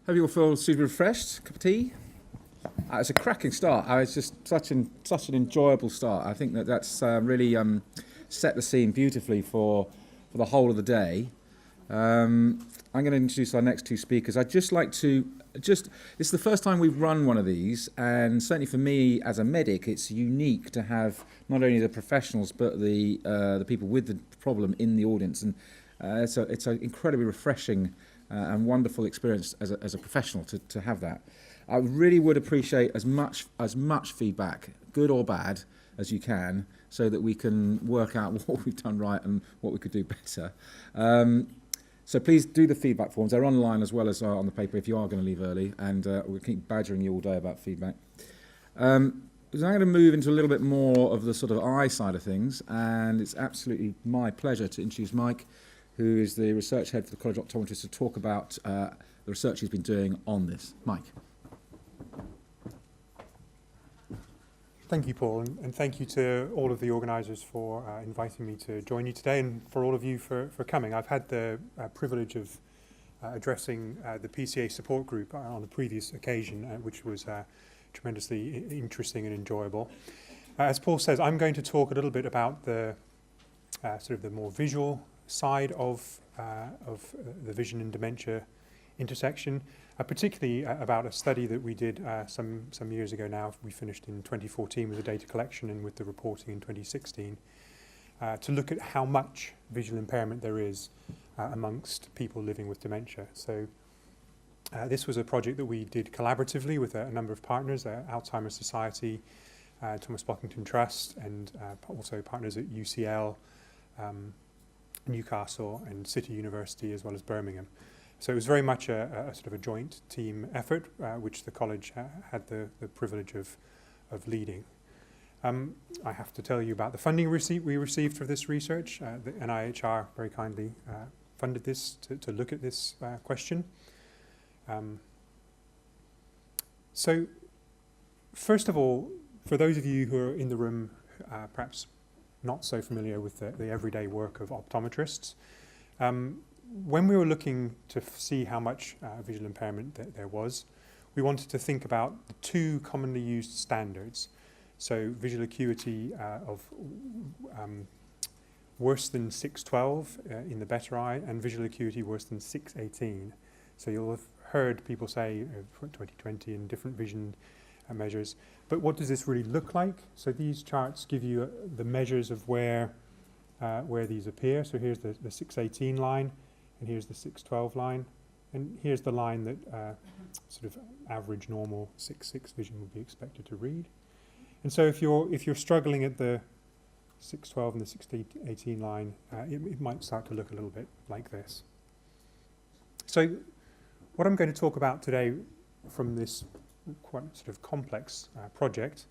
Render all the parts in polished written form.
Hope you all feel super refreshed. Cup of tea. It's a cracking start. It's just such an enjoyable start. I think that's really set the scene beautifully for the whole of the day. I'm going to introduce our next two speakers. I'd just like to it's the first time we've run one of these, and certainly for me as a medic, it's unique to have not only the professionals but the people with the problem in the audience, and it's an incredibly refreshing and wonderful experience as a professional to have that. I really would appreciate as much feedback, good or bad, as you can, so that we can work out what we've done right and what we could do better. So please do the feedback forms. They're online as well as on the paper if you are going to leave early, and we'll keep badgering you all day about feedback. So I'm going to move into a little bit more of the sort of eye side of things, and it's absolutely my pleasure to introduce Mike, who is the research head for the College of Optometrists, to talk about the research he's been doing on this. Mike. Thank you, Paul, and thank you to all of the organisers for inviting me to join you today, and for all of you for coming. I've had the privilege of addressing the PCA support group on a previous occasion, which was tremendously interesting and enjoyable. As Paul says, I'm going to talk a little bit about the sort of the more visual side of the vision and dementia intersection, particularly about a study that we did some years ago now. We finished in 2014 with the data collection and with the reporting in 2016 to look at how much visual impairment there is amongst people living with dementia. So this was a project that we did collaboratively with a number of partners, Alzheimer's Society, Thomas Bockington Trust, and also partners at UCL, Newcastle and City University, as well as Birmingham. So it was very much a sort of a joint team effort, which the college had the privilege of leading. I have to tell you about the funding we received for this research. The NIHR very kindly funded this to look at this question. So first of all, for those of you who are in the room, perhaps not so familiar with the everyday work of optometrists, when we were looking to see how much visual impairment there was, we wanted to think about the two commonly used standards. So visual acuity of worse than 612 in the better eye, and visual acuity worse than 618. So you'll have heard people say 20/20 in different vision measures. But what does this really look like? So these charts give you the measures of where these appear. So here's the 618 line, and here's the 612 line, and here's the line that sort of average normal 6/6 vision would be expected to read. And so if you're struggling at the 612 and the 618 line, it might start to look a little bit like this. So what I'm going to talk about today from this quite sort of complex project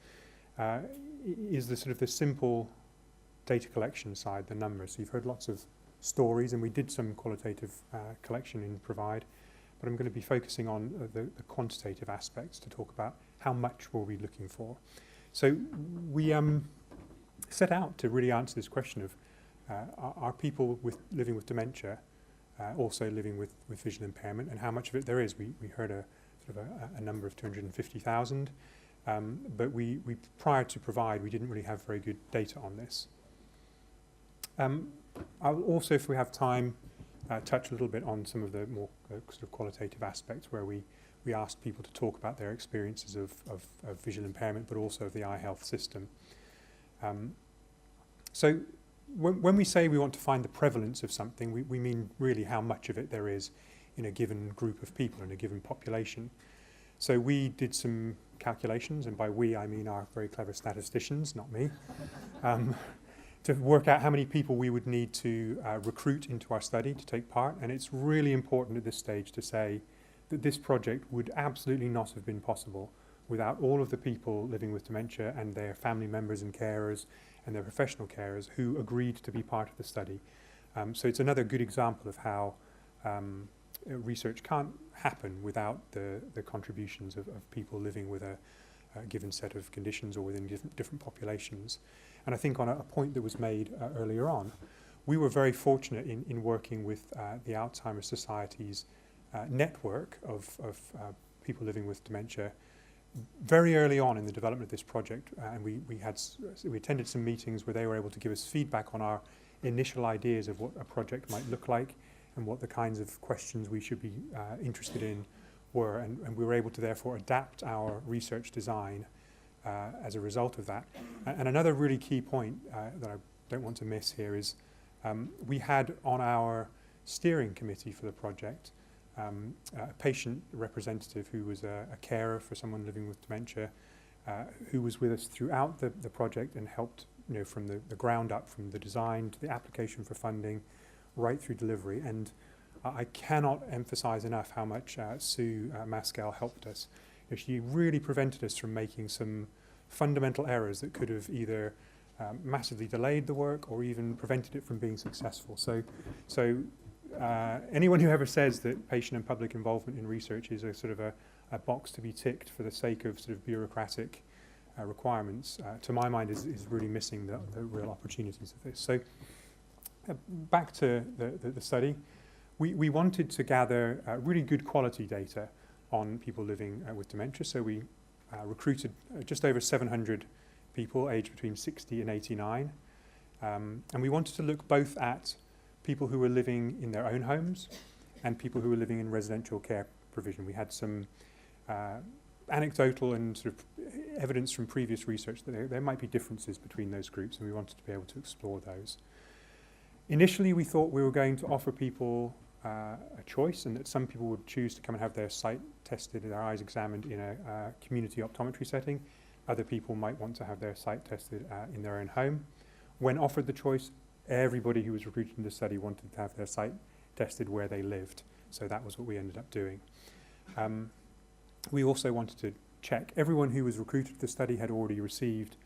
is the sort of the simple data collection side, the numbers. So you've heard lots of stories, and we did some qualitative collection in Provide, but I'm going to be focusing on the quantitative aspects to talk about how much were we looking for. So we set out to really answer this question of are people living with dementia also living with visual impairment, and how much of it there is. We heard a number of 250,000, but we prior to Provide, we didn't really have very good data on this. I'll also, if we have time, touch a little bit on some of the more sort of qualitative aspects where we asked people to talk about their experiences of visual impairment, but also of the eye health system. So when we say we want to find the prevalence of something, we mean really how much of it there is in a given group of people, in a given population. So we did some calculations, and by we I mean our very clever statisticians, not me, to work out how many people we would need to recruit into our study to take part. And it's really important at this stage to say that this project would absolutely not have been possible without all of the people living with dementia and their family members and carers and their professional carers who agreed to be part of the study. So it's another good example of how research can't happen without the contributions of people living with a given set of conditions or within different populations. And I think on a point that was made earlier on, we were very fortunate in working with the Alzheimer's Society's network of people living with dementia very early on in the development of this project, and we attended some meetings where they were able to give us feedback on our initial ideas of what a project might look like and what the kinds of questions we should be interested in were, and we were able to therefore adapt our research design as a result of that. And another really key point that I don't want to miss here is we had on our steering committee for the project a patient representative who was a carer for someone living with dementia, who was with us throughout the project and helped, from the ground up, from the design to the application for funding, right through delivery. And I cannot emphasize enough how much Sue Maskell helped us. She really prevented us from making some fundamental errors that could have either massively delayed the work or even prevented it from being successful. So anyone who ever says that patient and public involvement in research is a sort of a box to be ticked for the sake of sort of bureaucratic requirements, to my mind is really missing the real opportunities of this. So back to the study, we wanted to gather really good quality data on people living with dementia. So we recruited just over 700 people aged between 60 and 89. And we wanted to look both at people who were living in their own homes and people who were living in residential care provision. We had some anecdotal and sort of evidence from previous research that there might be differences between those groups, and we wanted to be able to explore those. Initially, we thought we were going to offer people a choice, and that some people would choose to come and have their sight tested, their eyes examined in a community optometry setting. Other people might want to have their sight tested in their own home. When offered the choice, everybody who was recruited in the study wanted to have their sight tested where they lived. So that was what we ended up doing. We also wanted to check everyone who was recruited to the study had already received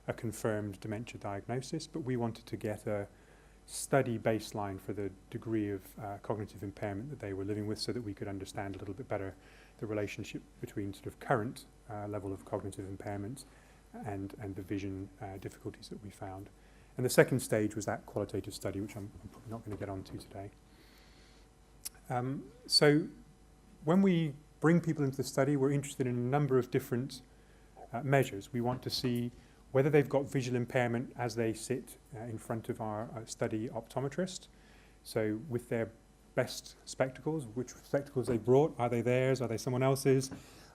a confirmed dementia diagnosis, but we wanted to get a study baseline for the degree of cognitive impairment that they were living with, so that we could understand a little bit better the relationship between sort of current level of cognitive impairment and the vision difficulties that we found. And the second stage was that qualitative study, which I'm probably not going to get onto today. So when we bring people into the study, we're interested in a number of different measures. We want to see whether they've got visual impairment as they sit in front of our study optometrist. So with their best spectacles, which spectacles they brought, are they theirs, are they someone else's,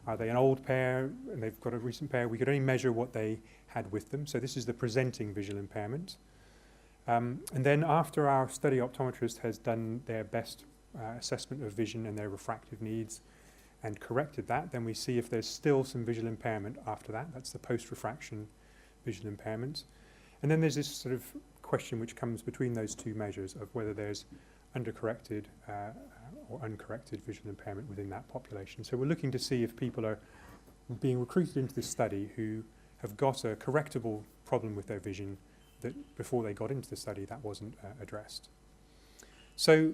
are they an old pair and they've got a recent pair? We could only measure what they had with them. So this is the presenting visual impairment. And then after our study optometrist has done their best assessment of vision and their refractive needs and corrected that, then we see if there's still some visual impairment after that. That's the post-refraction visual impairment. And then there's this sort of question which comes between those two measures of whether there's undercorrected or uncorrected visual impairment within that population. So we're looking to see if people are being recruited into this study who have got a correctable problem with their vision that before they got into the study that wasn't addressed. So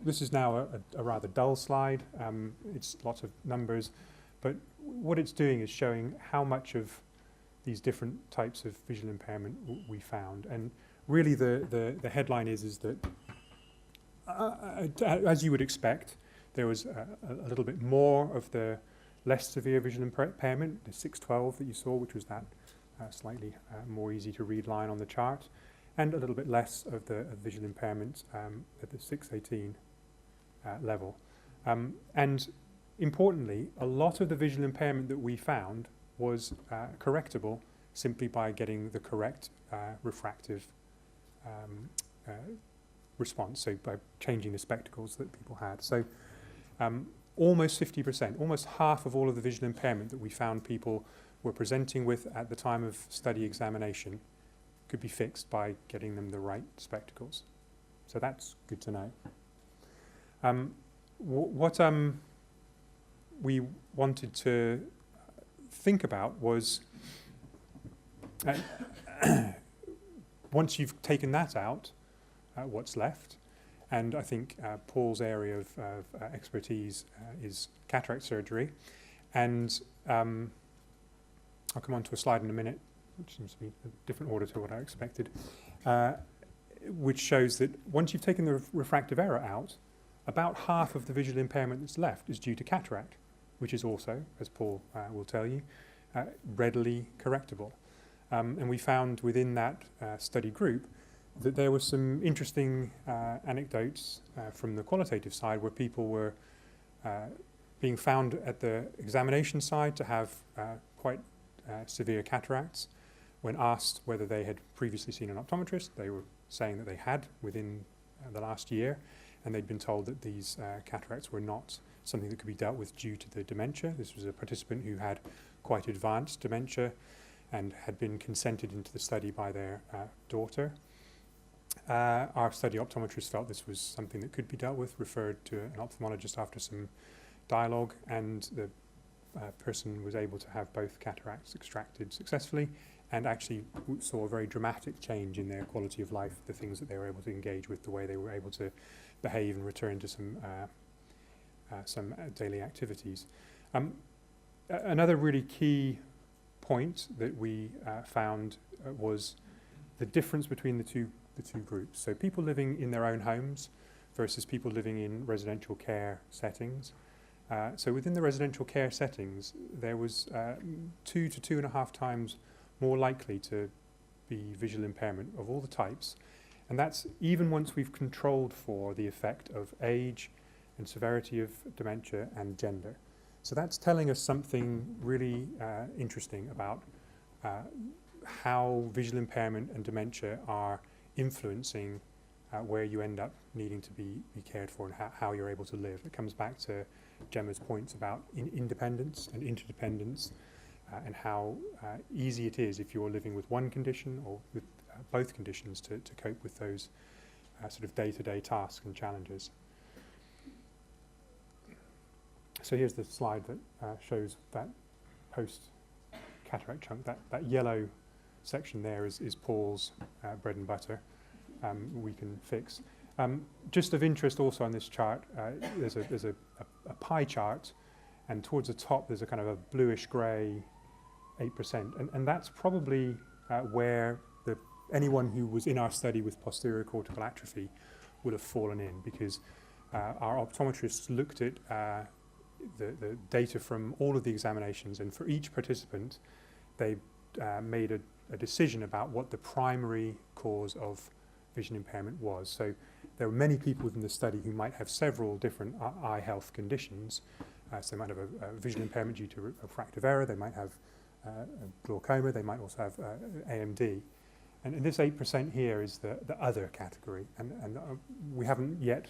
this is now a rather dull slide. It's lots of numbers, but what it's doing is showing how much of these different types of visual impairment we found. And really the headline is that as you would expect, there was a little bit more of the less severe visual impairment, the 612 that you saw, which was that slightly more easy to read line on the chart, and a little bit less of the visual impairment at the 618 level. And importantly, a lot of the visual impairment that we found was correctable simply by getting the correct refractive response, so by changing the spectacles that people had. So almost 50%, almost half of all of the visual impairment that we found people were presenting with at the time of study examination could be fixed by getting them the right spectacles. So that's good to know. What we wanted to think about was once you've taken that out, what's left? And I think Paul's area of expertise is cataract surgery. And I'll come on to a slide in a minute, which seems to be a different order to what I expected, which shows that once you've taken the refractive error out, about half of the visual impairment that's left is due to cataract, which is also, as Paul will tell you, readily correctable. And we found within that study group that there were some interesting anecdotes from the qualitative side where people were being found at the examination side to have quite severe cataracts. When asked whether they had previously seen an optometrist, they were saying that they had within the last year, and they'd been told that these cataracts were not something that could be dealt with due to the dementia. This was a participant who had quite advanced dementia and had been consented into the study by their daughter. Our study optometrist felt this was something that could be dealt with, referred to an ophthalmologist after some dialogue, and the person was able to have both cataracts extracted successfully and actually saw a very dramatic change in their quality of life, the things that they were able to engage with, the way they were able to behave and return to some daily activities. Another really key point that we found was the difference between the two groups. So people living in their own homes versus people living in residential care settings. So within the residential care settings, there was 2 to 2.5 times more likely to be visual impairment of all the types. And that's even once we've controlled for the effect of age and severity of dementia and gender. So that's telling us something really interesting about how visual impairment and dementia are influencing where you end up needing to be cared for and how you're able to live. It comes back to Gemma's points about independence and interdependence, and how easy it is if you're living with one condition or with both conditions to cope with those sort of day-to-day tasks and challenges. So here's the slide that shows that post-cataract chunk. That yellow section there is Paul's bread and butter. We can fix. Just of interest also on this chart, there's a pie chart, and towards the top there's a kind of a bluish-grey 8%, and that's probably where anyone who was in our study with posterior cortical atrophy would have fallen in, because our optometrists looked at the data from all of the examinations, and for each participant they made a decision about what the primary cause of vision impairment was. So there were many people within the study who might have several different eye health conditions. So they might have a visual impairment due to refractive error, they might have glaucoma, they might also have AMD. And this 8% here is the other category, and we haven't yet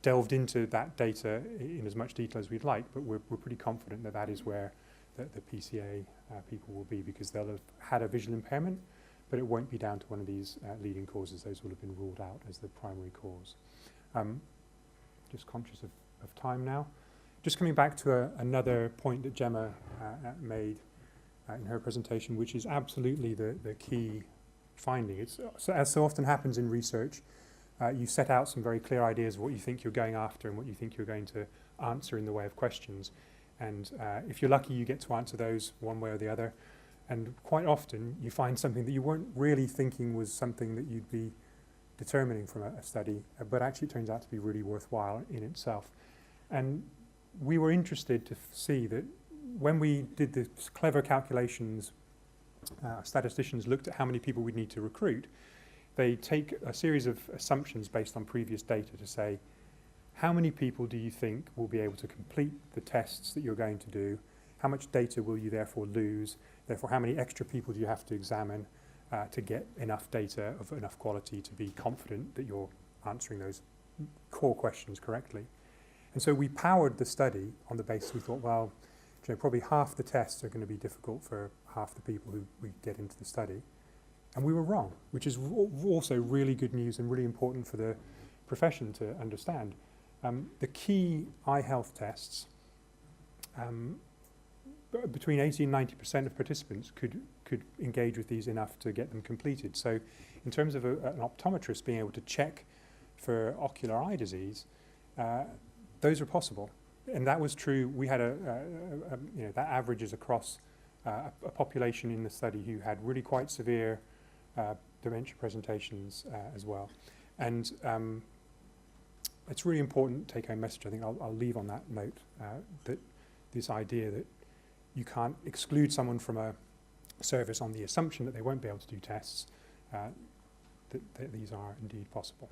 delved into that data in as much detail as we'd like, but we're pretty confident that that is where the PCA people will be, because they'll have had a visual impairment, but it won't be down to one of these leading causes. Those will have been ruled out as the primary cause. Just conscious of time now. Just coming back to another point that Gemma made in her presentation, which is absolutely the key finding. It's, as so often happens in research, you set out some very clear ideas of what you think you're going after and what you think you're going to answer in the way of questions. And if you're lucky, you get to answer those one way or the other. And quite often, you find something that you weren't really thinking was something that you'd be determining from a study, but actually it turns out to be really worthwhile in itself. And we were interested to see that when we did the clever calculations, statisticians looked at how many people we'd need to recruit. They take a series of assumptions based on previous data to say, how many people do you think will be able to complete the tests that you're going to do? How much data will you therefore lose? Therefore, how many extra people do you have to examine to get enough data of enough quality to be confident that you're answering those core questions correctly? And so we powered the study on the basis we thought, well, you know, probably half the tests are going to be difficult for half the people who we get into the study. And we were wrong, which is also really good news and really important for the profession to understand. The key eye health tests, between 80 and 90% of participants could engage with these enough to get them completed. So in terms of an optometrist being able to check for ocular eye disease, those are possible. And that was true. We had you know, that averages across a population in the study who had really quite severe dementia presentations as well. And it's really important take-home message. I think I'll leave on that note, that this idea that you can't exclude someone from a service on the assumption that they won't be able to do tests, that these are indeed possible.